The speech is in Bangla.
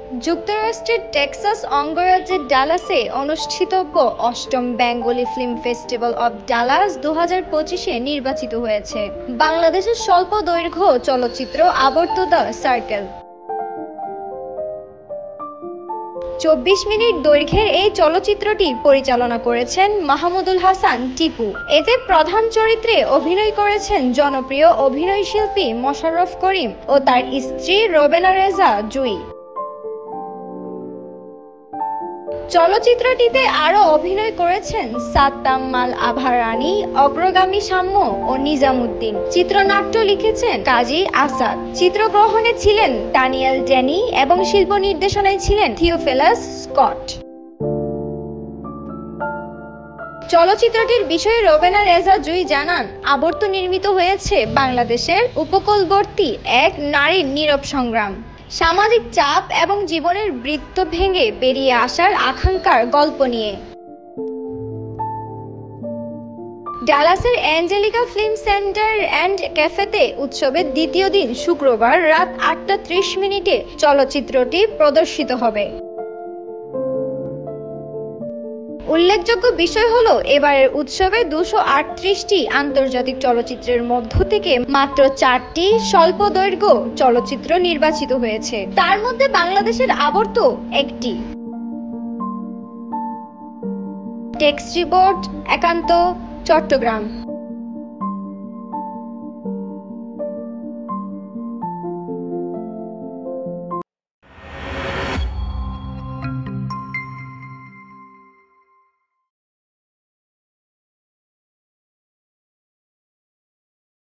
যুক্তরাষ্ট্রের টেক্সাস অঙ্গরাজ্যের ডালাসে অনুষ্ঠিতব্য অষ্টম Bengali film festival of Dallas 2025-এ নির্বাচিত হয়েছে বাংলাদেশের স্বল্প দৈর্ঘ্য চলচ্চিত্র আবর্ত দ্য সার্কেল। 24 মিনিট দৈর্ঘ্যের এই চলচ্চিত্রটি পরিচালনা করেছেন মাহমুদুল হাসান টিপু। এতে প্রধান চরিত্রে অভিনয় করেছেন জনপ্রিয় অভিনয়শিল্পী মোশাররফ করিম ও তার স্ত্রী রোবেনা রেজা জুই। চলচ্চিত্রটিতে আরও অভিনয় করেছেন সাত্তাম মাল আভা রানী, অগ্রগামী সাম্য ও নিজামুদ্দিন। চিত্রনাট্য লিখেছেন কাজী আসাদ। চিত্রগ্রহণে ছিলেন ড্যানিয়েল ড্যানি এবং শিল্প নির্দেশনায় ছিলেন থিওফিলাস স্কট। চলচ্চিত্রটির বিষয়ে রোবেনা রেজা জুই জানান, আবর্ত নির্মিত হয়েছে বাংলাদেশের উপকূলবর্তী এক নারীর নীরব সংগ্রাম, সামাজিক চাপ এবং জীবনের বৃত্ত ভেঙে বেরিয়ে আসার আকাঙ্ক্ষার গল্প নিয়ে। ডালাসের অ্যাঞ্জেলিকা ফিল্ম সেন্টার অ্যান্ড ক্যাফেতে উৎসবের দ্বিতীয় দিন শুক্রবার রাত 8টা 30 মিনিটে চলচ্চিত্রটি প্রদর্শিত হবে। উল্লেখযোগ্য বিষয় হলো, এবারের উৎসবে 238টি আন্তর্জাতিক চলচ্চিত্রের মধ্য থেকে মাত্র 4টি স্বল্প দৈর্ঘ্য চলচ্চিত্র নির্বাচিত হয়েছে, তার মধ্যে বাংলাদেশের আবর্ত একটি। টেক্সট রিপোর্ট, একান্ত, চট্টগ্রাম।